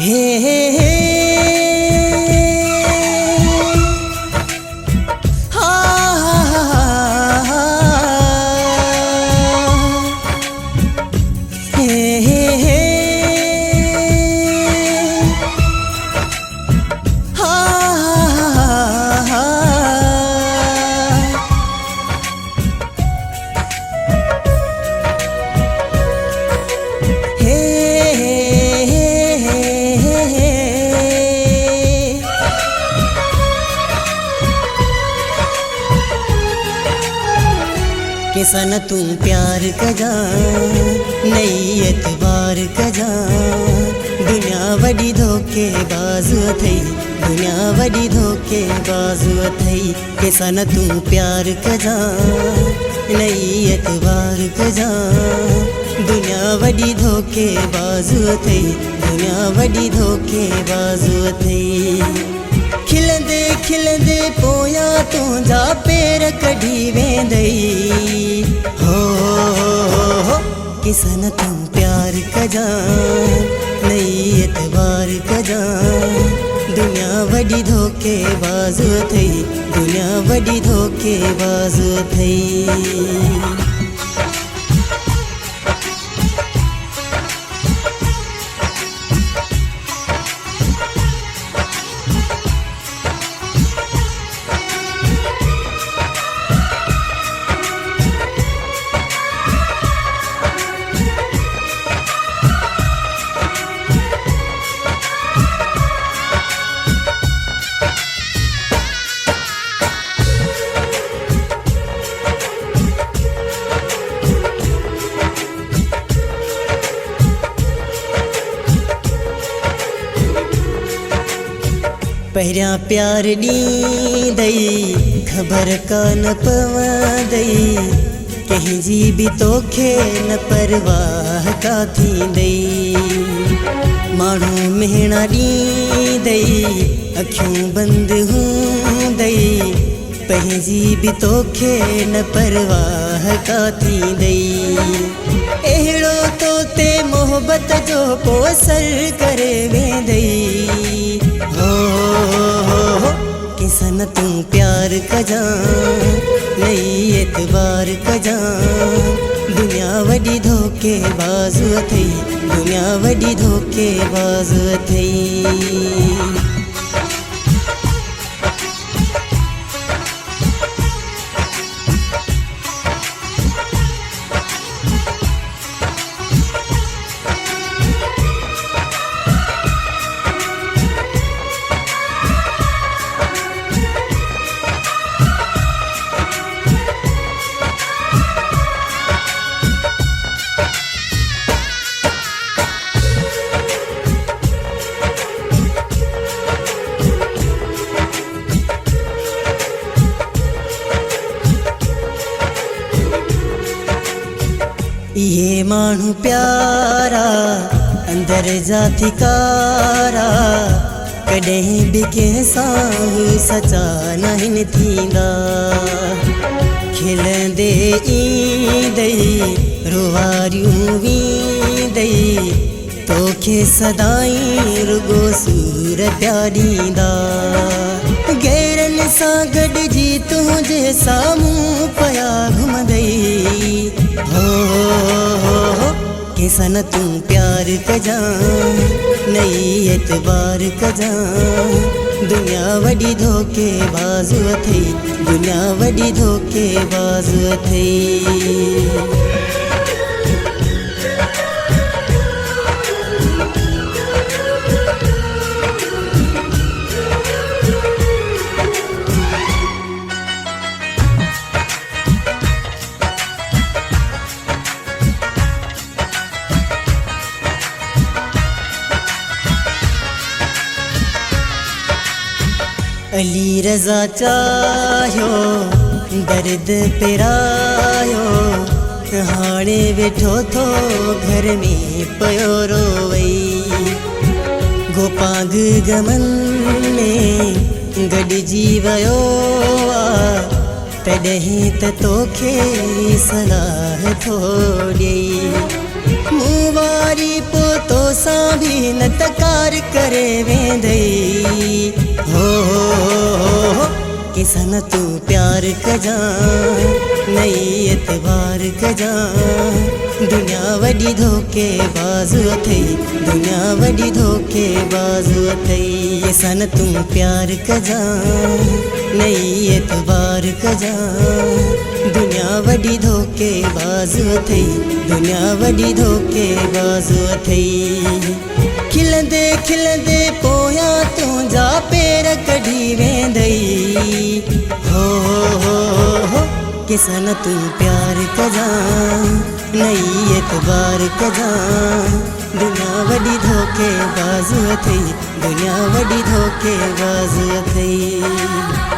हे हे हे हा हा हा हे हे हे हा हा किसन तू प्यार कजा नई एतबार कजा दुनिया वडी धोखेबाज थई दुनिया वडी धोखेबाज थई किसन तू प्यार कजा नई एतबार कजा दुनिया वडी धोखेबाज थई दुनिया वडी धोखेबाज थई खिलंदे खिलंदे पोयां तुंहिंजा पेर कढी वेंदई हो किसन तू प्यार कजा नई एतबार कजा दुनिया वडी धोखेबाज थई दुनिया वडी धोखेबाज थई पहिरियां प्यार ॾींदई ख़बर कान पवंदई कंहिंजी बि तोखे न परवाह का थींदई माण्हू मेणा ॾींदई अखियूं बंदि हूंदई पंहिंजी बि तोखे न परवाह का थींदई अहिड़ो तो ते मोहबत जो को असर करे वेंदई हो किसन तू प्यार कजा नई एतबार कजा दुनिया वडी धोखेबाज थई दुनिया वडी धोखेबाज थई ये माण्हू प्यारा अंदर जाती कारा कॾहिं बि कंहिंसां सचा नाहिनि थींदा खिलंदे ईंदई रुवारियूं वींदई तोखे सदाईं रुगो सूर पिया ॾींदा गैरनि सां गॾिजी तुंहिंजे साम्हूं पिया घुमंदई हो किसन तू प्यार कजा नई एतबार कजा दुनिया वडी धोखेबाज थई दुनिया वडी धोखेबाज थई अली रज़ा चाहियो दर्द पिरायो हाणे वेठो थो घर में पियो रोवई गोपांग गमन में गॾिजी वियो तॾहिं त तोखे सलाह थो ॾेई मूं वारी पोइ तो सां भी न तकार करे वेंदई हो किसन तू प्यार कजा नई एतबार कजा दुनिया वडी धोखे बाज़ अथई दुनिया वडी धोखे बाज़ अथई किसन तू प्यार कजा नई एतबार कजा दुनिया वडी धोखे बाज़ अथई दुनिया वडी धोखे बाज़ अथई खिलंदे खिलंदे पोयां तुंहिंजा पेर कढी वेंदई हो किसन तू प्यार कजा नई एतबार कजा दुनिया वडी धोखे बाज़ अथई दुनिया वडी धोखे बाज़ अथई